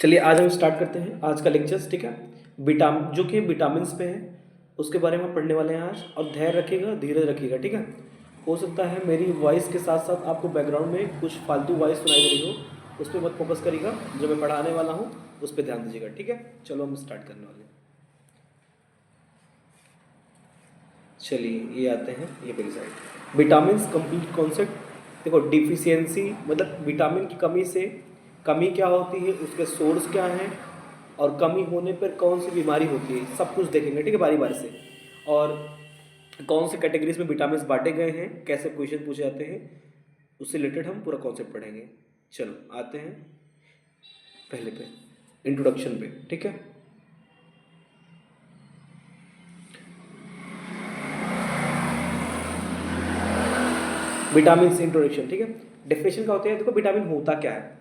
चलिए आज हम स्टार्ट करते हैं आज का लेक्चर्स। ठीक है, विटामिन जो कि विटामिन्स पे है उसके बारे में पढ़ने वाले हैं आज। और धैर्य रखिएगा, धीरज रखिएगा। ठीक है, हो सकता है मेरी वॉइस के साथ साथ आपको बैकग्राउंड में कुछ फालतू वॉइस सुनाई दे रही हो, उस पर मत फोकस करिएगा। जो मैं पढ़ाने वाला हूँ उस पर ध्यान दीजिएगा। ठीक है, चलो हम स्टार्ट करने वाले हैं। चलिए ये आते हैं, ये पहली साइड विटामिन कंप्लीट कॉन्सेप्ट। देखो, डिफिशियंसी मतलब विटामिन की कमी से कमी क्या होती है, उसके सोर्स क्या हैं, और कमी होने पर कौन सी बीमारी होती है, सब कुछ देखेंगे। ठीक है, बारी बारी से। और कौन से कैटेगरीज में विटामिन बांटे गए हैं, कैसे क्वेश्चन पूछे जाते हैं, उससे रिलेटेड हम पूरा कॉन्सेप्ट पढ़ेंगे। चलो आते हैं पहले पे, इंट्रोडक्शन पे। ठीक है, विटामिन इंट्रोडक्शन। ठीक है, डेफिनेशन क्या होता है, देखो विटामिन होता क्या है।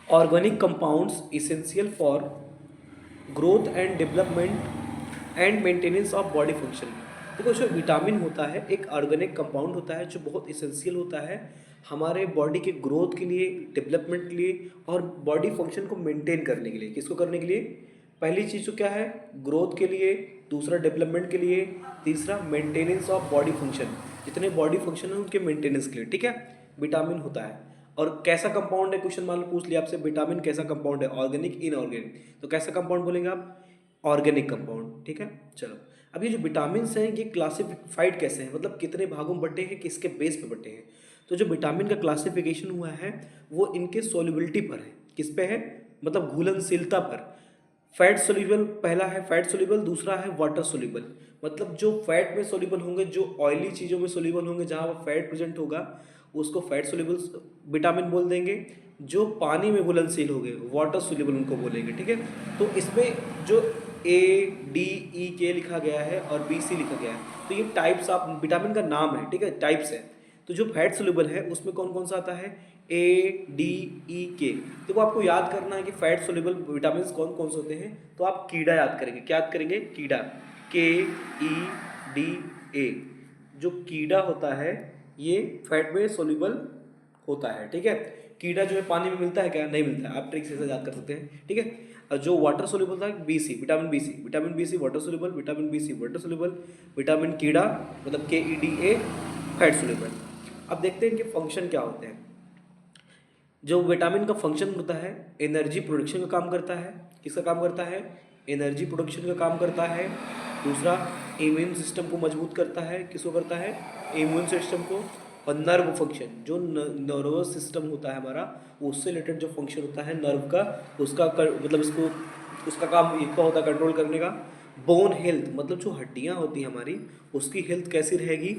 Organic compounds essential for growth and development and maintenance of body function. देखो, जो विटामिन होता है एक ऑर्गेनिक कंपाउंड होता है जो बहुत इसेंशियल होता है हमारे बॉडी के ग्रोथ के लिए, डेवलपमेंट के लिए और बॉडी फंक्शन को मेंटेन करने के लिए। किसको करने के लिए? पहली चीज़ तो क्या है, ग्रोथ के लिए, दूसरा डेवलपमेंट के लिए, तीसरा मेंटेनेंस ऑफ बॉडी फंक्शन। जितने बॉडी फंक्शन है उनके मेंटेनेंस के लिए। ठीक है, विटामिन होता है। और कैसा कंपाउंड है, क्वेश्चन मान लो पूछ लिया आपसे, विटामिन कैसा कंपाउंड है, ऑर्गेनिक इनऑर्गेनिक, तो कैसा कंपाउंड बोलेंगे आप? Organic compound. ठीक है, चलो अब ये जो विटामिन हैं ये क्लासिफाइड कैसे हैं, मतलब कितने भागों में बटे हैं, किसके बेस पे बटे हैं। तो जो विटामिन का क्लासिफिकेशन हुआ है वो इनके सोल्युबिलिटी पर है। किस पे है? मतलब घुलनशीलता पर। फैट सोल्यूबल पहला है, फैट सोल्यूबल, दूसरा है वाटर सोल्यूबल। मतलब जो फैट में सोल्यूबल होंगे, जो ऑयली चीज़ों में सोल्यूबल होंगे, जहाँ पर फैट प्रेजेंट होगा उसको फैट सोल्यूबल विटामिन बोल देंगे। जो पानी में घुलनशील होंगे वाटर सोल्यूबल उनको बोलेंगे। ठीक है, तो इसमें जो A D E K लिखा गया है और BC लिखा गया है, तो ये टाइप्स आप विटामिन का नाम है। ठीक है, टाइप्स है। तो जो फैट सोल्यूबल है उसमें कौन कौन सा आता है? A D E K। देखो आपको याद करना है कि फैट सोल्यूबल विटामिन कौन कौन से होते हैं, तो आप कीड़ा याद करेंगे। क्या याद करेंगे? कीड़ा, KEDA। जो कीड़ा होता है ये फैट में सोल्यूबल होता है। ठीक है, कीड़ा जो है पानी में मिलता है क्या? नहीं मिलता है। आप ट्रिक से याद कर सकते हैं। ठीक है, और जो वाटर सोल्यूबल था BC, vitamin BC water soluble, vitamin BC water soluble, vitamin कीड़ा मतलब KEDA फैट सोल्यूबल। अब देखते हैं इनके फंक्शन क्या होते हैं। जो विटामिन का फंक्शन होता है एनर्जी प्रोडक्शन का काम करता है। किसका काम करता है? एनर्जी प्रोडक्शन का काम करता है। दूसरा, इम्यून सिस्टम को मजबूत करता है। किसको करता है? इम्यून सिस्टम को। और नर्व फंक्शन, जो नर्वस सिस्टम होता है हमारा, उससे रिलेटेड जो फंक्शन होता है नर्व का, मतलब इसको उसका काम इसका होता है कंट्रोल करने का। बोन हेल्थ, मतलब जो हड्डियाँ होती हैं हमारी, उसकी हेल्थ कैसी रहेगी,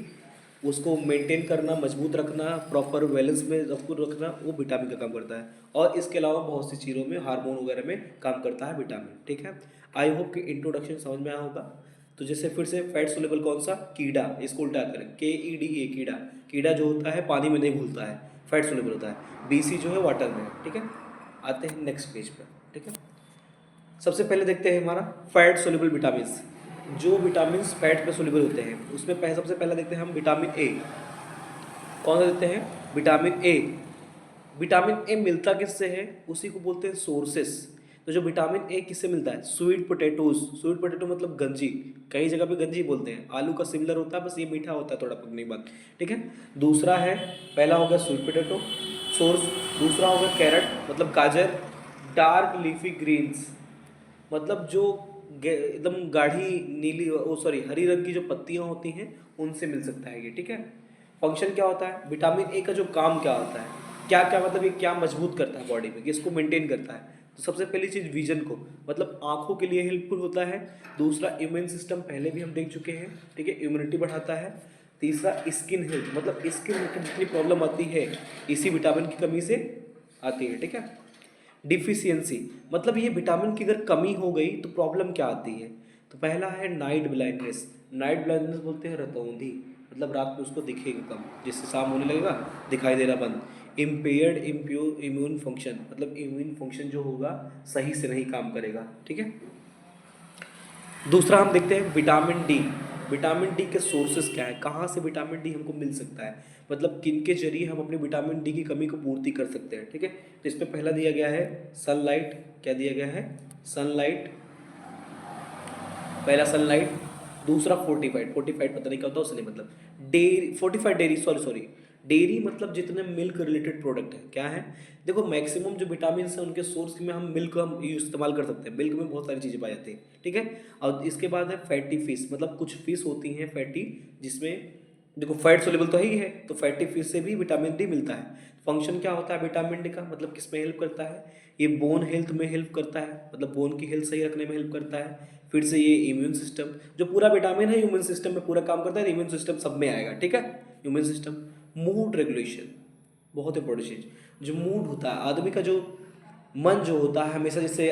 उसको मेंटेन करना, मजबूत रखना, प्रॉपर बैलेंस में सबको रखना, वो विटामिन का काम करता है। और इसके अलावा बहुत सी चीज़ों में, हार्मोन वगैरह में काम करता है विटामिन। ठीक है, आई होप कि इंट्रोडक्शन समझ में आया होगा। तो जैसे फिर से फैट सोल्यूबल कौन सा? कीड़ा, इसको उल्टा करें, KEDA कीड़ा। कीड़ा जो होता है पानी में नहीं घुलता है, फैट सोल्यूबल होता है। BC जो है वाटर में है। ठीक है, आते हैं नेक्स्ट पेज पर। ठीक है, सबसे पहले देखते हैं हमारा फैट सोल्यूबल विटामिन। जो विटामिन फैट पे सोल्यूबल होते हैं उसमें सबसे पहला देखते हैं हम विटामिन A। कौन सा देखते हैं? Vitamin A। विटामिन A मिलता किससे है? उसी को बोलते हैं सोर्सेस। तो जो विटामिन A किससे मिलता है? Sweet potatoes. स्वीट पोटैटो मतलब गंजी, कई जगह पे गंजी बोलते हैं। आलू का सिमिलर होता है, बस ये मीठा होता है थोड़ा पकने के बाद। ठीक है, दूसरा है, पहला हो गया स्वीट पोटैटो सोर्स, दूसरा हो गया कैरेट मतलब गाजर, डार्क लीफी ग्रीन्स मतलब जो एकदम गाढ़ी नीली, ओ सॉरी हरी रंग की जो पत्तियां होती हैं उनसे मिल सकता है ये। ठीक है, फंक्शन क्या होता है विटामिन ए का, जो काम क्या होता है, क्या क्या मतलब ये क्या मजबूत करता है बॉडी में, किसको मेंटेन करता है? तो सबसे पहली चीज़ विजन को, मतलब आंखों के लिए हेल्पफुल होता है। दूसरा, इम्यून सिस्टम, पहले भी हम देख चुके हैं। ठीक है, इम्यूनिटी बढ़ाता है। तीसरा, स्किन हेल्थ, मतलब स्किन में जितनी प्रॉब्लम आती है इसी विटामिन की कमी से आती है। ठीक है, डिफिशियंसी मतलब ये विटामिन की अगर कमी हो गई तो प्रॉब्लम क्या आती है। तो पहला है नाइट ब्लाइंडनेस। नाइट ब्लाइंडनेस बोलते हैं रतौंधी, मतलब रात में उसको दिखेगा कम, जिससे शाम होने लगेगा दिखाई देना बंद। इम्पेयर्ड इम्यून फंक्शन, मतलब इम्यून फंक्शन जो होगा सही से नहीं काम करेगा। ठीक है, दूसरा हम देखते हैं विटामिन डी। विटामिन डी के सोर्सेज क्या है, कहाँ से विटामिन डी हमको मिल सकता है, मतलब किन के जरिए हम अपने विटामिन डी की कमी को पूर्ति कर सकते हैं। ठीक है, तो इसमें पहला दिया गया है सनलाइट, क्या दिया गया है, सनलाइट, पहला सनलाइट, दूसरा फोर्टिफाइड, फोर्टिफाइड पता नहीं क्या होता है उसने, मतलब dairy, fortified dairy, sorry dairy मतलब जितने मिल्क रिलेटेड प्रोडक्ट है क्या है, देखो मैक्सिमम जो विटामिन है उनके सोर्स में हम मिल्क हम इस्तेमाल कर सकते हैं, मिल्क में बहुत सारी चीज़ें पाई जाती हैं। ठीक है, और इसके बाद है फैटी फिश, मतलब कुछ फिश होती हैं फैटी, जिसमें देखो फैट सोल्यूबल तो ही है, तो फैटी फिश से भी विटामिन डी मिलता है। फंक्शन क्या होता है विटामिन डी का, मतलब किस में हेल्प करता है, ये बोन हेल्थ में हेल्प करता है, मतलब बोन की हेल्थ सही रखने में हेल्प करता है। फिर से ये इम्यून सिस्टम, जो पूरा विटामिन है इम्यून सिस्टम में पूरा काम करता है, इम्यून सिस्टम सब में आएगा। ठीक है, इम्यून सिस्टम, मूड रेगुलेशन, बहुत इंपॉर्टेंट चीज़, जो मूड होता है आदमी का, जो मन जो होता है हमेशा, जैसे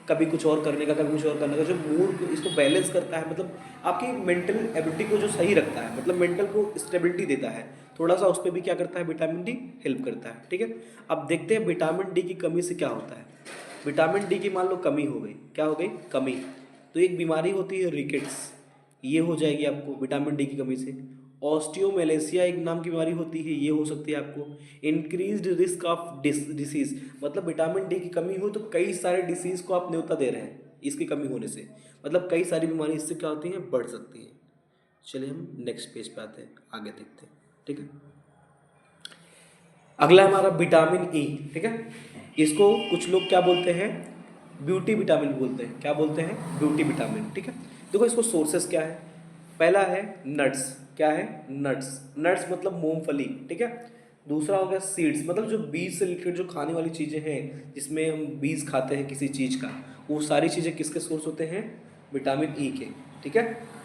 कभी कुछ और करने का कभी कुछ और करने का, जो मूड को इसको बैलेंस करता है, मतलब आपकी मेंटल एबिलिटी को जो सही रखता है, मतलब मेंटल को स्टेबिलिटी देता है, थोड़ा सा उस पर भी क्या करता है विटामिन डी हेल्प करता है। ठीक है, अब देखते हैं विटामिन डी की कमी से क्या होता है। विटामिन डी की मान लो कमी हो गई, क्या हो गई, कमी, तो एक बीमारी होती है रिकेट्स, ये हो जाएगी आपको विटामिन डी की कमी से। ऑस्टियोमेलेसिया एक नाम की बीमारी होती है, ये हो सकती है आपको। इंक्रीज्ड रिस्क ऑफ डिसीज, मतलब विटामिन डी की कमी हो तो कई सारे डिसीज को आप न्योता दे रहे हैं इसकी कमी होने से, मतलब कई सारी बीमारी इससे क्या होती हैं, बढ़ सकती हैं। चलिए हम नेक्स्ट पेज पे आते हैं, आगे देखते हैं। ठीक है, अगला हमारा विटामिन ई। ठीक है, इसको कुछ लोग क्या बोलते हैं, ब्यूटी विटामिन बोलते हैं, क्या बोलते हैं, ब्यूटी विटामिन। ठीक है, देखो इसको सोर्सेस क्या है, पहला है नट्स, क्या है, नट्स, नट्स मतलब मूंगफली। ठीक है, दूसरा हो गया सीड्स, मतलब जो बीज से रिलेटेड जो खाने वाली चीज़ें हैं, जिसमें हम बीज खाते हैं किसी चीज़ का, वो सारी चीज़ें किसके सोर्स होते हैं, विटामिन ई के। ठीक है,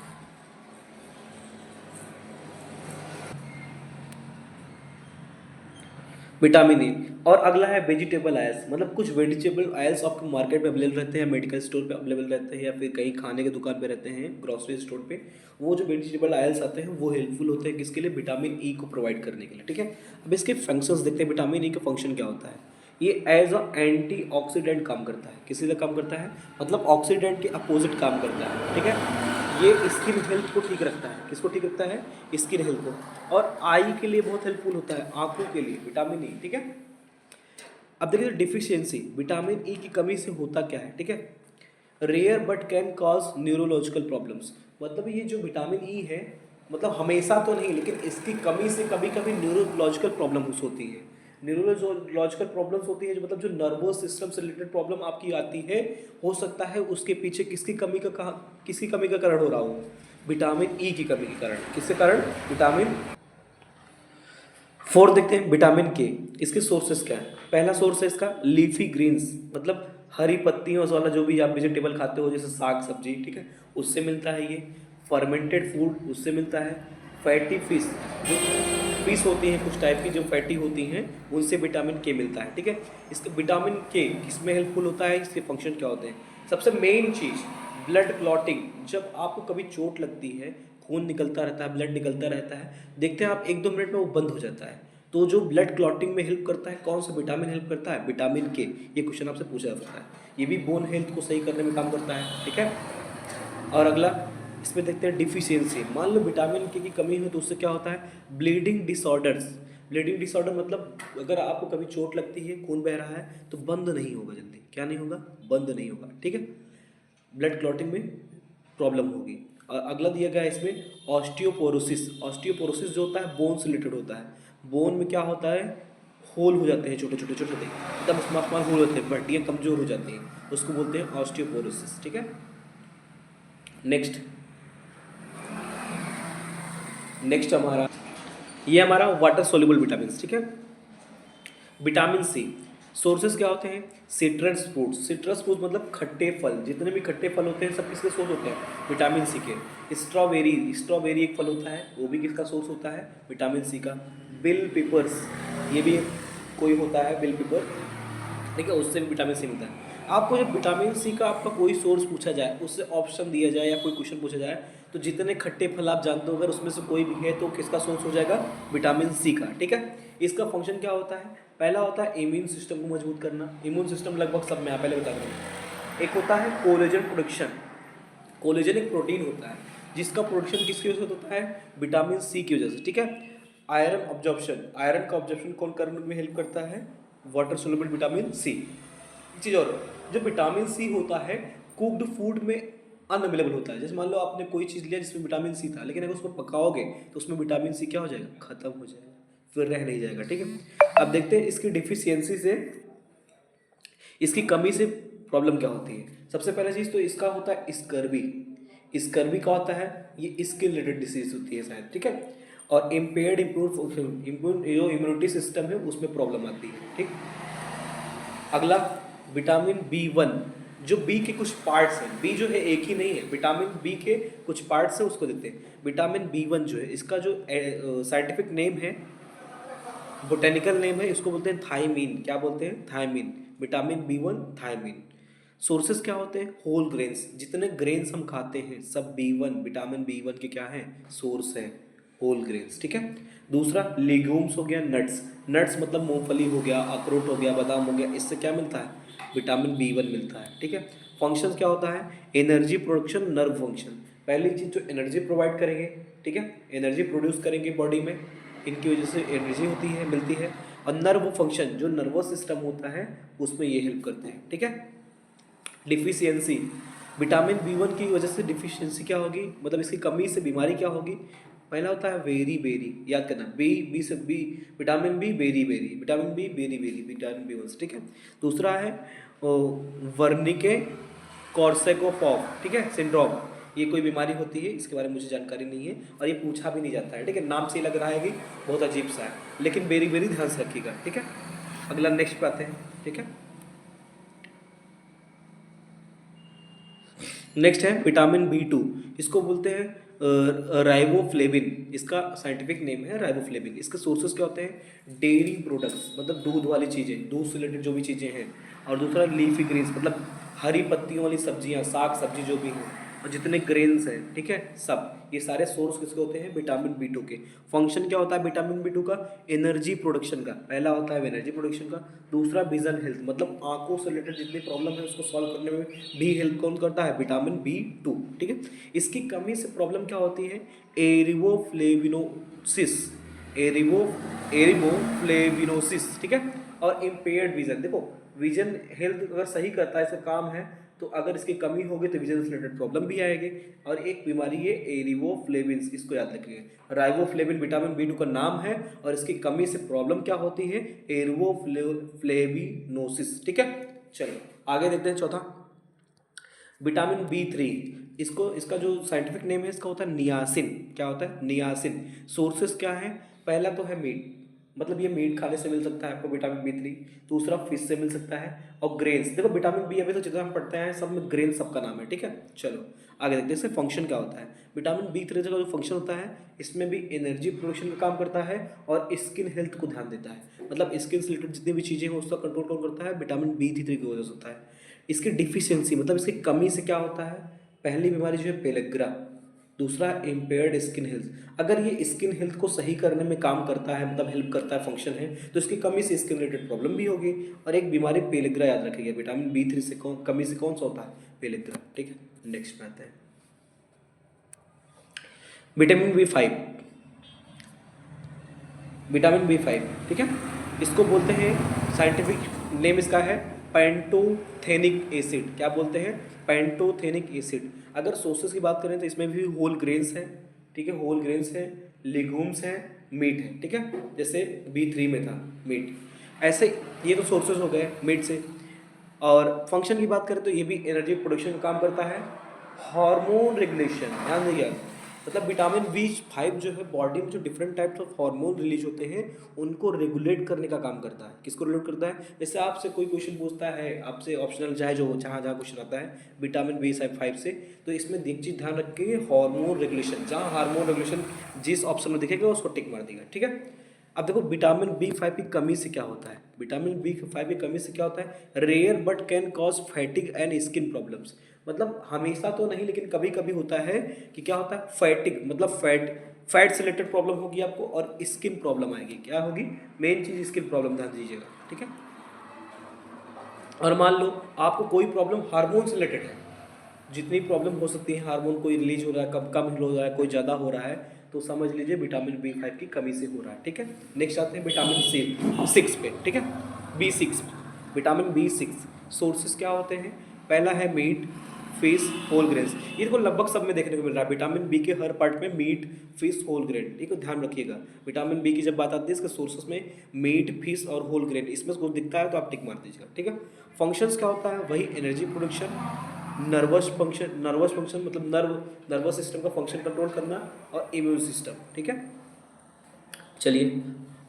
विटामिन ई। और अगला है वेजिटेबल आयल्स, मतलब कुछ वेजिटेबल आयल्स आपको मार्केट में अवेलेबल रहते हैं, मेडिकल स्टोर पे अवेलेबल रहते हैं, या फिर कहीं खाने की दुकान पे रहते हैं, ग्रोसरी स्टोर पे। वो जो वेजिटेबल आयल्स आते हैं वो हेल्पफुल होते हैं किसके लिए, विटामिन ई को प्रोवाइड करने के लिए। ठीक है, अब इसके फंक्शंस देखते हैं, विटामिन ई का फंक्शन क्या होता है। ये एज अ एंटीऑक्सीडेंट काम करता है, किसी लिए काम करता है, मतलब ऑक्सीडेंट के अपोजिट काम करता है। ठीक है, ये स्किन हेल्थ को ठीक रखता है, किसको ठीक रखता है, स्किन हेल्थ को, और आई के लिए बहुत हेल्पफुल होता है, आंखों के लिए विटामिन ई। ठीक है, अब देखिए डिफिशियंसी, विटामिन ई की कमी से होता क्या है। ठीक है, rare but can cause neurological problems, मतलब ये जो विटामिन ई है, मतलब हमेशा तो नहीं, लेकिन इसकी कमी से कभी कभी न्यूरोलॉजिकल प्रॉब्लम्स होती है। न्यूरोलॉजिकल प्रॉब्लम्स होती है जो मतलब जो नर्वस सिस्टम से रिलेटेड प्रॉब्लम आपकी आती है, हो सकता है उसके पीछे किसकी कमी का किसकी कमी का कारण हो रहा हो, विटामिन ई की कमी के कारण। किसके कारण, विटामिन। फोर्थ देखते हैं विटामिन के, इसके सोर्सेस क्या है। पहला सोर्स है इसका लीफी ग्रीन्स, मतलब हरी पत्तियों वाला जो भी आप वेजिटेबल खाते हो, जैसे साग सब्जी, ठीक है, उससे मिलता है ये। फर्मेंटेड फूड उससे मिलता है। फैटी फिश, जो फिश होती हैं कुछ टाइप की जो फैटी होती हैं, उनसे विटामिन के मिलता है। ठीक है, इसका विटामिन के किसमें हेल्पफुल होता है, इसके फंक्शन क्या होते हैं। सबसे मेन चीज़ ब्लड क्लॉटिंग, जब आपको कभी चोट लगती है, खून निकलता रहता है, ब्लड निकलता रहता है, देखते हैं आप 1-2 मिनट में वो बंद हो जाता है, तो जो ब्लड क्लॉटिंग में हेल्प करता है, कौन सा विटामिन हेल्प करता है, विटामिन के। ये क्वेश्चन आपसे पूछा जा सकता है, ये भी बोन हेल्थ को सही करने में काम करता है। ठीक है, और अगला इसमें देखते हैं डिफिशियंसी, मान लो विटामिन के की कमी हो तो उससे क्या होता है, ब्लीडिंग डिसऑर्डर्स। ब्लीडिंग डिसऑर्डर मतलब अगर आपको कभी चोट लगती है, खून बह रहा है, तो बंद नहीं होगा जल्दी, क्या नहीं होगा, बंद नहीं होगा। ठीक है, ब्लड क्लॉटिंग में प्रॉब्लम होगी। और अगला दिया गया है इसमें ऑस्टियोपोरोसिस। ऑस्टियोपोरोसिस जो होता है बोन से रिलेटेड होता है, बोन में क्या होता है, होल हो जाते हैं, छोटे छोटे छोटे छोटे एकदम स्मॉल स्मॉल होल होते हैं, हड्डियाँ कमजोर हो जाती हैं, उसको बोलते हैं ऑस्टियोपोरोसिस। ठीक है, नेक्स्ट नेक्स्ट हमारा ये हमारा वाटर सोल्यूबल विटामिन। ठीक है, विटामिन सी सोर्सेज क्या होते हैं, सिट्रस फ्रूट्स। सिट्रस फ्रूट्स मतलब खट्टे फल, जितने भी खट्टे फल होते हैं सब किसके सोर्स होते हैं, विटामिन सी के। स्ट्रॉबेरी, स्ट्रॉबेरी एक फल होता है, वो भी किसका सोर्स होता है, विटामिन सी का। बिल पेपर्स, ये भी कोई होता है बिल पेपर, ठीक है, उससे भी विटामिन सी मिलता है। आपको जब विटामिन सी का आपका कोई सोर्स पूछा जाए, उससे ऑप्शन दिया जाए या कोई क्वेश्चन पूछा जाए, तो जितने खट्टे फल आप जानते हो अगर उसमें से कोई भी है तो किसका सोर्स हो जाएगा, विटामिन सी का। ठीक है, इसका फंक्शन क्या होता है, पहला होता है इम्यून सिस्टम को मजबूत करना। इम्यून सिस्टम लगभग सब में आप पहले बता रहा हूँ। एक होता है कोलेजन प्रोडक्शन, कोलेजन एक प्रोटीन होता है, जिसका प्रोडक्शन किसकी वजह से होता है, विटामिन सी की वजह से, ठीक है। आयरन ऑब्जॉर्प्शन, आयरन का ऑब्जॉर्प्शन कौन करने में हेल्प करता है, वाटर सोल्यूबल विटामिन सी। एक चीज़ और, जो विटामिन सी होता है कुक्ड फूड में अनअवेलेबल होता है। जैसे मान लो आपने कोई चीज़ लिया जिसमें विटामिन सी था, लेकिन अगर उसको पकाओगे तो उसमें विटामिन सी क्या हो जाएगा, खत्म हो जाएगा, फिर रह नहीं जाएगा, ठीक है। अब देखते हैं इसकी डिफिशियंसी से, इसकी कमी से प्रॉब्लम क्या होती है। सबसे पहला चीज़ तो इसका होता है स्कर्वी। स्कर्वी का होता है, ये स्किन रिलेटेड डिसीज होती है शायद, ठीक है। और इम्पेयर्ड जो इम्यूनिटी सिस्टम है उसमें प्रॉब्लम आती है, ठीक। अगला विटामिन B1, जो बी के कुछ पार्ट्स हैं, बी जो है एक ही नहीं है, विटामिन बी के कुछ पार्ट्स हैं उसको देते हैं। विटामिन B1 जो है, इसका जो साइंटिफिक नेम है, बोटेनिकल नेम है, इसको बोलते हैं थायमीन। क्या बोलते हैं, thymine. Vitamin B1 thymine. Sources क्या होते हैं, होल ग्रेन्स। जितने ग्रेन्स हम खाते हैं सब B1, विटामिन B1 के क्या है, सोर्स है, होल ग्रेन्स, ठीक है। दूसरा लेग्यूम्स हो गया, नट्स। नट्स मतलब मूंगफली हो गया, अखरोट हो गया, बादाम हो गया, इससे क्या मिलता है, विटामिन B1 मिलता है, ठीक है। फंक्शन क्या होता है, एनर्जी प्रोडक्शन, नर्व फंक्शन। पहली चीज़ जो एनर्जी प्रोवाइड करेंगे, ठीक है, एनर्जी प्रोड्यूस करेंगे बॉडी में, इनकी वजह से एनर्जी होती है, मिलती है। और नर्व फंक्शन, जो नर्वस सिस्टम होता है उसमें ये हेल्प करते हैं, ठीक है। डिफिशियंसी, विटामिन B1 की वजह से डिफिशियंसी क्या होगी, मतलब इसकी कमी से बीमारी क्या होगी। पहला होता है वेरी बेरी, याद करना, बी से B, vitamin B beriberi, vitamin B beriberi, vitamin B1 से, ठीक है। दूसरा है वर्निके कॉर्सैकोफ, ठीक है, सिंड्रोम। ये कोई बीमारी होती है, इसके बारे में मुझे जानकारी नहीं है और ये पूछा भी नहीं जाता है, ठीक है। नाम से ही लग रहा है कि बहुत अजीब सा है, लेकिन बेरी बेरी ध्यान से रखिएगा, ठीक है। अगला नेक्स्ट पे आते हैं, ठीक है। नेक्स्ट है विटामिन B2, इसको बोलते हैं राइबोफ्लेविन, इसका साइंटिफिक नेम है राइबोफ्लेविन। इसके सोर्सेस क्या होते हैं, डेयरी प्रोडक्ट्स, मतलब दूध वाली चीज़ें, दूध से रिलेटेड जो भी चीज़ें हैं। और दूसरा लीफी ग्रीन्स, मतलब हरी पत्तियों वाली सब्जियां, साग सब्जी जो भी हैं, और जितने ग्रेन्स हैं, ठीक है, सब ये सारे सोर्स किसके होते हैं, विटामिन B2 के। फंक्शन क्या होता है विटामिन B2 का, एनर्जी प्रोडक्शन का। पहला होता है एनर्जी प्रोडक्शन का। दूसरा विजन हेल्थ, मतलब आंखों से रिलेटेड जितनी प्रॉब्लम है उसको सॉल्व करने में भी हेल्प कौन करता है, विटामिन B2, ठीक है। इसकी कमी से प्रॉब्लम क्या होती है, एरिबोफ्लेविनोसिस, एरिबोफ्लेविनोसिस, ठीक है। और इम्पेयर्ड विजन, देखो विजन हेल्थ अगर सही करता है, इसका काम है, तो अगर इसकी कमी होगी तो विजन से रिलेटेड प्रॉब्लम भी आएगी। और एक बीमारी है एरिबोफ्लेविन, इसको याद रखिएगा। राइबोफ्लेविन विटामिन B2 का नाम है, और इसकी कमी से प्रॉब्लम क्या होती है, एरिबोफ्लेविनोसिस, ठीक है। चलिए आगे देखते हैं चौथा, विटामिन B3, इसको, इसका जो साइंटिफिक नेम है इसका होता है नियासिन। क्या होता है, नियासिन। सोर्सेस क्या है, पहला तो है मीट, मतलब ये मीट खाने से मिल सकता है आपको विटामिन B3। दूसरा फिश से मिल सकता है, और ग्रेन्स, देखो विटामिन B अभी तो जितना हम पढ़ते हैं सब में ग्रेन सबका नाम है, ठीक है। चलो आगे देखते हैं इससे फंक्शन क्या होता है। विटामिन B3 का जो फंक्शन होता है, इसमें भी एनर्जी प्रोडक्शन का काम करता है और स्किन हेल्थ को ध्यान देता है, मतलब स्किन से रिलेटेड जितनी भी चीज़ें हैं उसका कंट्रोल कौन करता है, विटामिन B3 की वजह से होता है। इसकी डिफिशियंसी, मतलब इसकी कमी से क्या होता है, पहली बीमारी जो है पेलेग्रा, दूसरा इम्पेयर्ड स्किन हेल्थ। अगर ये स्किन हेल्थ को सही करने में काम करता है, मतलब हेल्प करता है, फंक्शन है, तो इसकी कमी से स्किन रिलेटेड प्रॉब्लम भी होगी। और एक बीमारी पेलेग्रा, याद रखिएगा, विटामिन B3 से कमी से कौन सा होता है, पेलेग्रा, ठीक है। नेक्स्ट में आते हैं विटामिन B5, विटामिन B5, ठीक है। इसको बोलते हैं, साइंटिफिक नेम इसका है पैंटोथेनिक एसिड। क्या बोलते हैं, पैंटोथेनिक एसिड। अगर सोर्सेस की बात करें तो इसमें भी होल ग्रेन्स हैं, ठीक है, होल ग्रेन्स हैं, लेगूम्स हैं, मीट है, ठीक है। जैसे B3 में था मीट, ऐसे ये तो सोर्सेस हो गए मीट से। और फंक्शन की बात करें तो ये भी एनर्जी प्रोडक्शन का काम करता है, हार्मोन रेगुलेशन, ध्यान दीजिए। मतलब विटामिन B5 जो है बॉडी में जो different types of hormone release होते हैं उनको रेगुलेट करने का काम करता है। किसको रेगुलेट करता है, जैसे आपसे कोई क्वेश्चन पूछता है, आपसे ऑप्शनल चाहे जो जहाँ जहाँ क्वेश्चन आता है विटामिन B5 से, तो इसमें एक चीज़ ध्यान रखिए, हार्मोन रेगुलेशन, जहाँ हार्मोन रेगुलेशन जिस ऑप्शन में दिखेगा उसको टिक मार देगा, ठीक है। अब देखो विटामिन B5 की कमी से क्या होता है, विटामिन B5 की कमी से क्या होता है, rare but can cause fatigue and skin problems. मतलब हमेशा तो नहीं, लेकिन कभी कभी होता है कि क्या होता है, फैटिग, मतलब फैट से रिलेटेड प्रॉब्लम होगी आपको, और स्किन प्रॉब्लम आएगी। क्या होगी, मेन चीज़ स्किन प्रॉब्लम, ध्यान दीजिएगा, ठीक है। और मान लो आपको कोई प्रॉब्लम हार्मोन से रिलेटेड है, जितनी प्रॉब्लम हो सकती है, हार्मोन कोई रिलीज हो रहा है, कम कम हो रहा है, कोई ज़्यादा हो रहा है, तो समझ लीजिए विटामिन B5 की कमी से हो रहा है, ठीक है। नेक्स्ट आते हैं विटामिन C6 पे, ठीक है। B6, विटामिन B6 सोर्सेज क्या होते हैं? पहला है मीट, फिश, होल ग्रेन्स। ये देखो लगभग सब में देखने को मिल रहा है, विटामिन बी के हर पार्ट में मीट, फिश, होल ग्रेन, ठीक है, ध्यान रखिएगा। विटामिन बी की जब बात आती है इसके सोर्सेस में मीट, फिश और होल ग्रेन, इसमें कुछ दिखता है तो आप टिक मार दीजिएगा, ठीक है। फंक्शंस क्या होता है? वही एनर्जी प्रोडक्शन, नर्वस फंक्शन मतलब नर्वस सिस्टम का फंक्शन कंट्रोल करना, और इम्यून सिस्टम, ठीक है। चलिए,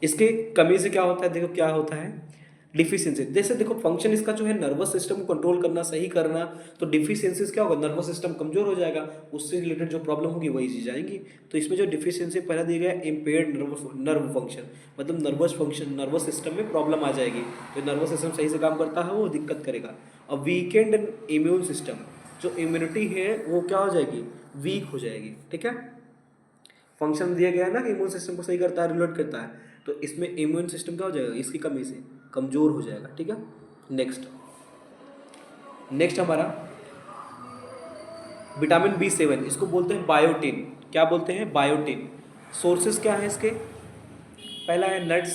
इसके कमी से क्या होता है, देखो क्या होता है, डिफिशियंसी। जैसे देखो फंक्शन इसका जो है नर्वस सिस्टम को कंट्रोल करना, सही करना, तो डिफिशियंसीज क्या होगा, नर्वस सिस्टम कमजोर हो जाएगा, उससे रिलेटेड जो प्रॉब्लम होगी वही चीज आएंगी। तो इसमें जो डिफिशियंसी पहला दिया गया है, इम्पेयर्ड नर्व फंक्शन, मतलब नर्वस सिस्टम में प्रॉब्लम आ जाएगी, जो नर्वस सिस्टम सही से काम करता है वो दिक्कत करेगा। और वीकेंड इम्यून सिस्टम, जो इम्यूनिटी है वो क्या हो जाएगी, वीक हो जाएगी, ठीक है। फंक्शन दिया गया है ना कि इम्यून सिस्टम को सही करता है, रिलेट करता है, तो इसमें इम्यून सिस्टम क्या हो जाएगा, इसकी कमी से कमजोर हो जाएगा, ठीक है। नेक्स्ट हमारा विटामिन B7, इसको बोलते हैं बायोटिन। क्या बोलते हैं? बायोटिन। सोर्सेज क्या है इसके? पहला है नट्स,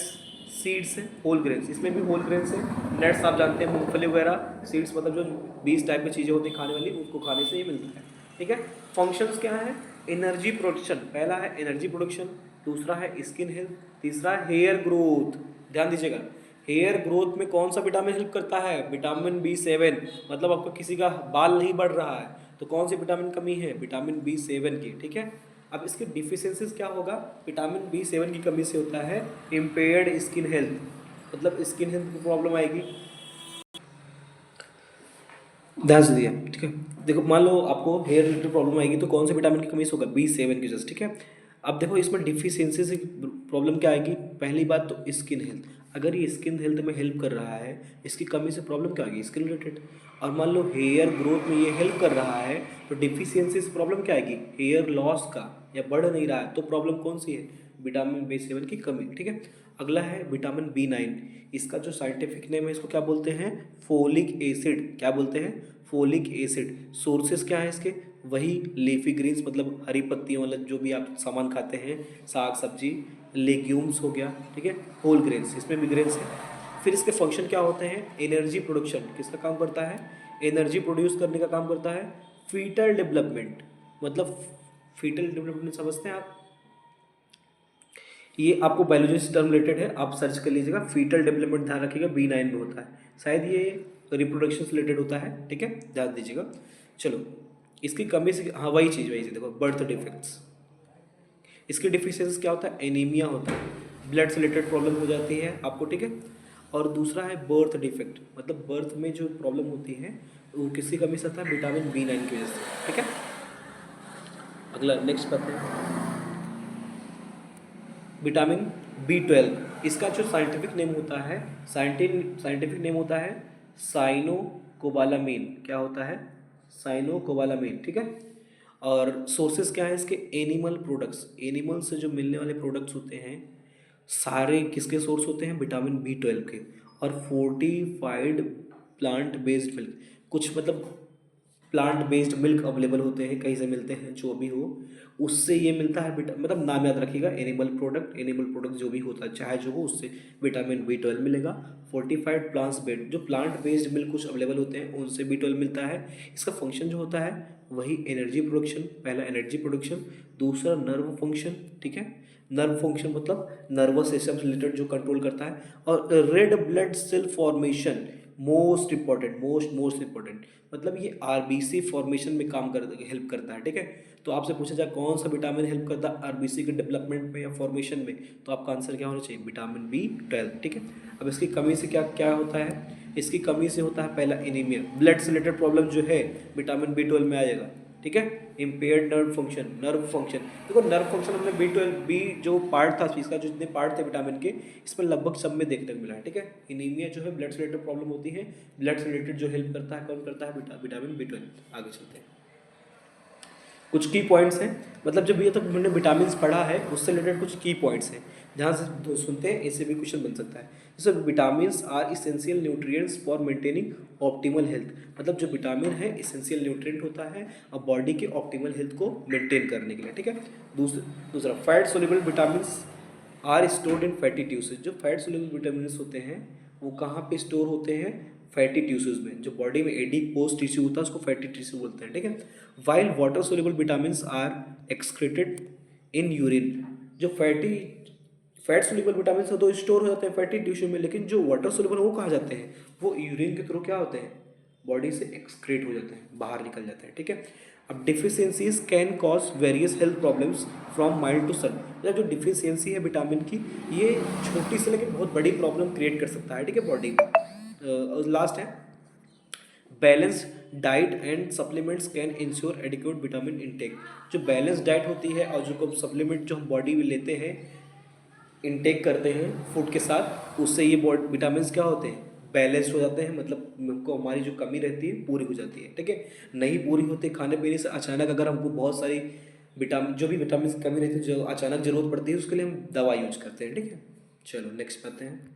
सीड्स, होल ग्रेन्स, इसमें भी होल ग्रेन्स है। नट्स आप जानते हैं मूंगफली वगैरह, सीड्स मतलब जो 20 टाइप की चीज़ें होती हैं खाने वाली, उनको खाने से ये मिलता है, ठीक है। फंक्शंस क्या है? एनर्जी प्रोडक्शन, पहला है एनर्जी प्रोडक्शन, दूसरा है स्किन हेल्थ, तीसरा है हेयर ग्रोथ। ध्यान दीजिएगा, हेयर ग्रोथ में कौन सा विटामिन हेल्प करता है? Vitamin B7। मतलब आपको किसी का बाल नहीं बढ़ रहा है तो कौन सी विटामिन कमी है? विटामिन B7 की, ठीक है। अब इसकी डिफिशियंसीज क्या होगा? विटामिन B7 की कमी से होता है इम्पेयर्ड स्किन हेल्थ, मतलब स्किन हेल्थ में प्रॉब्लम आएगी। ध्यान से दिया, ठीक है। देखो मान लो आपको हेयर रिलेटेड प्रॉब्लम आएगी तो कौन से विटामिन की कमी से होगा? B7 की वजह से, ठीक है। अब देखो इसमें डिफिशियंसी से प्रॉब्लम क्या आएगी? पहली बात तो स्किन हेल्थ, अगर ये स्किन हेल्थ में हेल्प कर रहा है, इसकी कमी से प्रॉब्लम क्या आएगी? Skin related. और मान लो हेयर ग्रोथ में ये हेल्प कर रहा है तो डिफिशियंसी से प्रॉब्लम क्या आएगी? हेयर लॉस का, या बढ़ नहीं रहा है तो प्रॉब्लम कौन सी है? विटामिन B7 की कमी, ठीक है। अगला है विटामिन B9, इसका जो साइंटिफिक नेम है इसको क्या बोलते हैं? Folic acid. क्या बोलते हैं? Folic acid. सोर्सेस क्या है इसके? वही लीफी ग्रीन्स, मतलब हरी पत्तियों वाला जो भी आप सामान खाते हैं, साग सब्जी, लेग्यूम्स हो गया, ठीक है, होल ग्रेन्स, इसमें भी ग्रेन्स है। फिर इसके फंक्शन क्या होते हैं? एनर्जी प्रोडक्शन, किसका काम करता है? एनर्जी प्रोड्यूस करने का काम करता है। फीटल डेवलपमेंट, मतलब फीटल डेवलपमेंट समझते हैं आप? ये आपको बायोलॉजी से टर्म रिलेटेड है, आप सर्च कर लीजिएगा। फीटल डेवलपमेंट ध्यान रखिएगा B9 में होता है, शायद ये रिप्रोडक्शन से रिलेटेड होता है, ठीक है, ध्यान दीजिएगा। चलो, इसकी कमी से, हाँ वही चीज़ देखो, बर्थ डिफेक्ट्स। इसकी डिफिशियंसी क्या होता है? एनीमिया होता है, ब्लड से रिलेटेड प्रॉब्लम हो जाती है आपको, ठीक है। और दूसरा है बर्थ डिफेक्ट, मतलब बर्थ में जो प्रॉब्लम होती है वो किसकी कमी से होता है? विटामिन B9 की वजह से, ठीक है। अगला नेक्स्ट पढ़ते हैं, विटामिन B12, इसका जो साइंटिफिक नेम होता है, साइंटिफिक नेम होता है साइनोकोबालामीन। क्या होता है? साइनोकोबालामीन, ठीक है। और सोर्सेस क्या है इसके? एनिमल प्रोडक्ट्स, एनिमल से जो मिलने वाले प्रोडक्ट्स होते हैं सारे किसके सोर्स होते हैं? विटामिन B12 के। और फोर्टिफाइड प्लांट बेस्ड मिल्क, कुछ मतलब प्लांट बेस्ड मिल्क अवेलेबल होते हैं, कहीं से मिलते हैं, जो भी हो उससे ये मिलता है। मतलब नाम याद रखिएगा, एनिमल प्रोडक्ट जो भी होता है चाहे जो हो, उससे विटामिन B12 मिलेगा। फोर्टिफाइड प्लांट्स बेस्ड, जो प्लांट बेस्ड मिल्क कुछ अवेलेबल होते हैं उनसे B12 मिलता है। इसका फंक्शन जो होता है वही एनर्जी प्रोडक्शन, पहला एनर्जी प्रोडक्शन, दूसरा नर्व फंक्शन, ठीक है। नर्व फंक्शन मतलब नर्वस सिस्टम से रिलेटेड जो कंट्रोल करता है। और red blood cell formation, most important, मतलब ये RBC फॉर्मेशन में काम कर हेल्प करता है, ठीक है। तो आपसे पूछा जाए कौन सा विटामिन हेल्प करता है RBC के डेवलपमेंट में या फॉर्मेशन में, तो आपका आंसर क्या होना चाहिए? विटामिन B12, ठीक है। अब इसकी कमी से क्या क्या होता है? इसकी कमी से होता है पहला एनीमिया, ब्लड से रिलेटेड प्रॉब्लम जो है विटामिन B12 में आ जाएगा, ठीक है। इम्पेयर्ड नर्व फंक्शन, देखो नर्व फंक्शन हमने B12 बी जो पार्ट था इसका, जो जितने पार्ट थे विटामिन के, इसमें लगभग सब में देखने को मिला है, ठीक है। एनीमिया जो है ब्लड से रिलेटेड प्रॉब्लम होती है, ब्लड से रिलेटेड जो हेल्प करता है, कौन करता है? Vitamin B12। आगे चलते हैं, कुछ की पॉइंट्स हैं, मतलब जब ये तक मैंने विटामिन पढ़ा है उससे रिलेटेड कुछ की पॉइंट्स हैं, ध्यान से सुनते हैं, इससे भी क्वेश्चन बन सकता है। जैसे vitamins are essential nutrients for maintaining optimal health, मतलब जो विटामिन है इसेंशियल न्यूट्रिएंट होता है और बॉडी के ऑप्टिमल हेल्थ को मेंटेन करने के लिए, ठीक है। दूसरा fat soluble vitamins are stored in fatty tissues, जो फैट सोल्यूबल विटामिन्स होते हैं वो कहाँ पे स्टोर होते हैं, फैटी टिश्यूज में, जो बॉडी में एडिपोज टिश्यू होता है उसको फैटी टिश्यू बोलते हैं, ठीक है। While water soluble vitamins are excreted in urine, जो फैट सोल्यूबल विटामिन से तो स्टोर हो जाते हैं फैटी टिश्यू में, लेकिन जो वाटर सोल्यूबल वो कहाँ जाते हैं, वो यूरिन के थ्रू क्या होते हैं, बॉडी से एक्सक्रीट हो जाते हैं, बाहर निकल जाते हैं, ठीक है। अब deficiencies can cause various health problems from mild to sudden, मतलब जो डिफिशियंसी है विटामिन की ये छोटी से लेकर बहुत बड़ी प्रॉब्लम क्रिएट कर सकता है, ठीक है, बॉडी में। लास्ट है balance diet and supplements can ensure adequate vitamin intake, जो बैलेंस डाइट होती है और जो सप्लीमेंट जो हम बॉडी में लेते हैं इनटेक करते हैं फूड के साथ, उससे ये विटामिन क्या होते हैं, बैलेंस्ड हो जाते हैं, मतलब को हमारी जो कमी रहती है पूरी हो जाती है, ठीक है। नहीं पूरी होती खाने पीने से अचानक अगर हमको बहुत सारी विटामिन जो भी विटामिन की कमी रहती है जो अचानक जरूरत पड़ती है उसके लिए हम दवा यूज करते हैं, ठीक है। चलो नेक्स्ट आते हैं,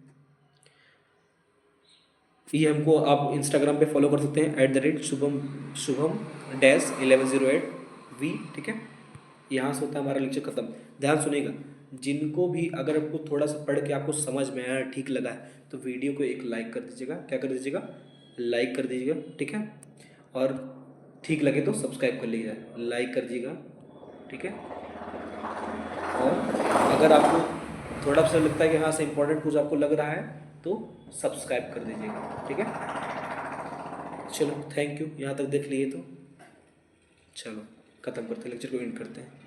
ये हमको आप इंस्टाग्राम पे फॉलो कर सकते हैं @शुभम-1108V, ठीक है। यहाँ से होता है हमारा लेक्चर खत्म। ध्यान सुनिएगा, जिनको भी अगर आपको थोड़ा सा पढ़ के आपको समझ में आया, ठीक लगा है, तो वीडियो को एक लाइक कर दीजिएगा, क्या कर दीजिएगा, लाइक कर दीजिएगा, ठीक है। और ठीक लगे तो सब्सक्राइब कर लीजिएगा, लाइक कर दीजिएगा, ठीक है। और अगर आपको थोड़ा सा लगता है कि हाँ से इम्पोर्टेंट कुछ आपको लग रहा है तो सब्सक्राइब कर दीजिएगा, ठीक है। चलो थैंक यू, यहाँ तक देख लिए तो चलो खत्म करते हैं लेक्चर को, एंड करते हैं।